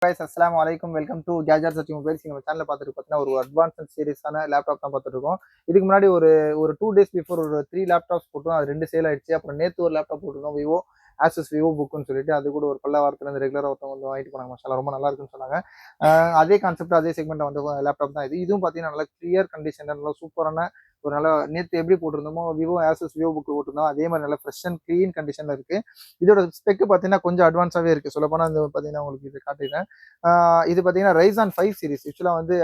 guys, assalamu alaikum. Welcome to Gadget Searching Mobiles. நம்ம சேனல்ல பார்த்துட்டு பார்த்தீங்கன்னா ஒரு அட்வான்ஸ்ட் சீரிஸான லேப்டாப் தான் பார்த்துட்டு இருக்கோம். இதுக்கு முன்னாடி ஒரு ஒரு 2 days பிஃபோர் ஒரு 3 லேப்டாப்ஸ் போட்டோம். அது 2 சேல் ஆயிடுச்சு. அப்புறம் நேத்து ஒரு லேப்டாப் போட்டுருந்தோம் விவோ ஆசஸ் விவோ புக்குன்னு சொல்லிட்டு அது கூட ஒரு பல்ல வாரத்துல இருந்து ரெகுலராக ஒருத்தவங்க வந்து வாங்கிட்டு போனாங்க. மசாலா ரொம்ப நல்லா இருக்குன்னு சொன்னாங்க. அதே கான்செப்ட் அதே செக்மெண்ட் வந்து லேப்டாப் தான் இது. இதுவும் பார்த்தீங்கன்னா நல்லா கிளியர் கண்டிஷன், நல்லா சூப்பரான ஒரு நல்ல நேற்று எப்படி போட்டிருந்தோமோ விவோ ஆசஸ் விவோ புக் போட்டிருந்தோம் அதே மாதிரி நல்ல ஃப்ரெஷ் அண்ட் க்ளீன் கண்டிஷன்ல இருக்கு. இதோட ஸ்பெக் பார்த்தீங்கன்னா கொஞ்சம் அட்வான்ஸாகவே இருக்கு. சொல்லப்போனால் இந்த பார்த்தீங்கன்னா உங்களுக்கு இது காட்டிடுறேன். இது பார்த்தீங்கன்னா ரைசான் 5 சீரிஸ். ஆக்சுவலாக வந்து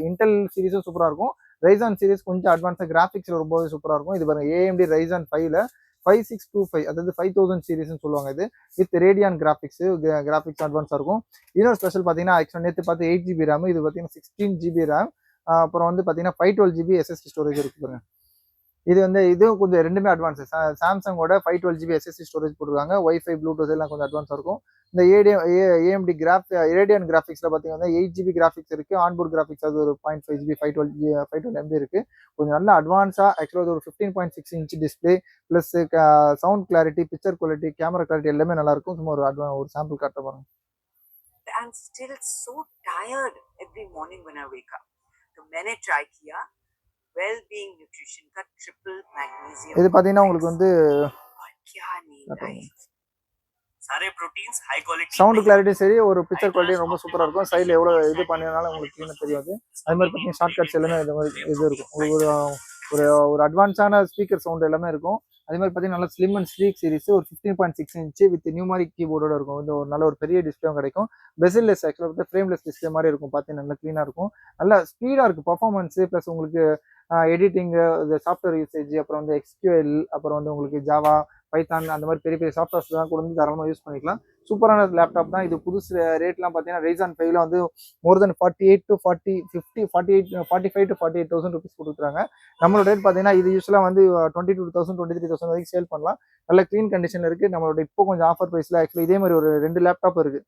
இன்டெல் சீரிஸும் சூப்பராக இருக்கும். ரைசான் சீரிஸ் கொஞ்சம் அட்வான்ஸாக கிராஃபிக்ஸில் ரொம்பவே சூப்பராக இருக்கும். இது பாருங்க ஏஎம்டி ரைசான் 5ல 5625 அதாவது 5000 சீரிஸ்னு சொல்லுவாங்க. இது வித் ரேடியான் கிராஃபிக்ஸ் அட்வான்ஸாக இருக்கும். இன்னொரு ஸ்பெஷல் பார்த்தீங்கன்னா ஆக்சுவலாக நேற்று பார்த்து 8 GB ரேம், இது பார்த்தீங்கன்னா 16 GB ரேம். அப்புறம் வந்து பார்த்தீங்கன்னா 512 GB SSD ஸ்டோரேஜ் இருக்கு பாருங்க. இது வந்து இதுவும் கொஞ்சம் ரெண்டுமே அட்வான்ஸ். சாம்சங்கோட 512 GB SSD ஸ்டோரேஜ் போட்டுருக்காங்க. வைஃபை ப்ளூடூத் எல்லாம் கொஞ்சம் அட்வான்ஸாக இருக்கும். இந்த ஏஎம்டி ரேடியன் கிராஃபிக்ஸில் பார்த்தீங்கன்னா 8 GB கிராஃபிக்ஸ் இருக்குது. ஆன்போர்ட் கிராஃபிக்ஸ் அது ஒரு 0.5 GB 512 MB இருக்குது. கொஞ்சம் நல்ல அட்வான்ஸாக ஆக்சுவலாக அது ஒரு 15.6 inch display plus sound clarity, picture quality, camera clarity எல்லாமே நல்லா இருக்கும். சும்மா ஒரு சாம்பிள் காட்ட பாருங்க. I'm still so tired every morning when I wake up. So मैंने try किया well-being nutrition का triple magnesium. இது பார்த்தீங்கன்னா உங்களுக்கு வந்து क्या नींद आई. सारे proteins high quality. Sound clarity சரி, ஒரு பிக்சர் குவாலிட்டி ரொம்ப சூப்பராக இருக்கும். சைடில் எவ்வளோ இது பண்ணினாலும் உங்களுக்கு க்ளீனாக தெரியாது. அது மாதிரி பார்த்தீங்கன்னா ஷார்ட் கட்ஸ் எல்லாமே இது மாதிரி இது இருக்கும். உங்களுக்கு ஒரு ஒரு அட்வான்ஸான ஸ்பீக்கர் சவுண்ட் எல்லாமே இருக்கும். அதே மாதிரி பார்த்தீங்கன்னா நல்லா ஸ்லிம் அண்ட் ஸ்லீக் சீரிஸ் ஒரு 15.6 இன்ச்சு வித் நியூமாரிக் கீபோர்டோட இருக்கும். இது ஒரு நல்ல ஒரு பெரிய டிஸ்பிளேவும் கிடைக்கும். பெசில்லெஸ் ஆக்சுவலாக ஃப்ரேம்லெஸ் டிஸ்பிளே மாதிரி இருக்கும். பார்த்தீங்கன்னா நல்லா க்ளீனாக இருக்கும். நல்லா ஸ்பீடாக இருக்குது பர்ஃபார்மன்ஸு ப்ளஸ் உங்களுக்கு எடிட்டிங்கு, இந்த சாஃப்ட்வேர் யூசேஜ், அப்புறம் வந்து எக்ஸ்கியூஎல், அப்புறம் வந்து உங்களுக்கு ஜாவா, பைத்தான் அந்த மாதிரி பெரிய பெரிய சாஃப்ட்வேர்ஸ் தான் கூட வந்து தாராளமாக யூஸ் பண்ணிக்கலாம். சூப்பரான லேப்டாப் தான் இது. புதுசு ரேட்லாம் பார்த்தீங்கன்னா ரைசான் 5ல வந்து மோர் தென் 48 to 40 50 48 45 to 48,000 ருபீஸ் கொடுக்குறாங்க. நம்மளோட ரேட் பார்த்தீங்கன்னா இது யூஸ்வலாக வந்து 22,000 23,000 வரைக்கும் சேல் பண்ணலாம். நல்ல க்ளீன் கண்டிஷனில் இருக்குது. நம்மளோட இப்போ கொஞ்சம் ஆஃபர் ப்ரைஸில் ஆக்சுவலி இதே மாதிரி ஒரு 2 லேப்டாப் இருக்குது.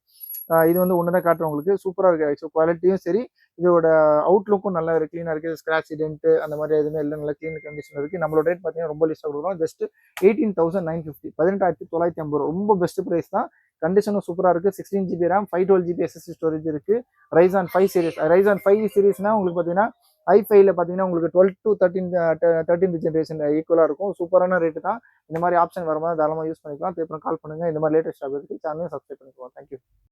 இது வந்து ஒன்று தான் காட்டுறேன் உங்களுக்கு. சூப்பராக இருக்குது. ஆக்சுவல் குவாலிட்டியும் சரி, இதோட அவுட்லுக்கும் நல்லா க்ளீனாக இருக்குது. ஸ்க்ராட்ச் டென்ட் அந்த மாதிரி எதுவுமே இல்லை, நல்ல க்ளீன் கண்டிஷன் இருக்குது. நம்மளோட ரேட் பார்த்தீங்கன்னா ரொம்ப லிஸ்ட்டாக கொடுக்குறோம். ஜஸ்ட் 18,950 18,950 ரொம்ப பெஸ்ட் ப்ரைஸ் தான். கண்டிஷனும் சூப்பராக இருக்குது. 16 GB RAM, 512 GB SSD storage இருக்குது. Ryzen 5 series. ரைசான் 5 சீரிஸ்னால் உங்களுக்கு பார்த்தீங்கன்னா i5ல பார்த்தீங்கன்னா உங்களுக்கு 12 to 13 ஜென்ரேஷன் ஈக்குவலாக இருக்கும். சூப்பரான ரேட்டு தான். இந்த மாதிரி ஆப்ஷன் வரும்போது தாராளமாக யூஸ் பண்ணிக்கலாம். அப்புறம் கால் பண்ணுங்கள். இந்த மாதிரி லேட்டஸ்ட் அப்டேட் சேனலையும் சப்ஸ்கிரைப் பண்ணிக்கலாம். தேங்க்யூ.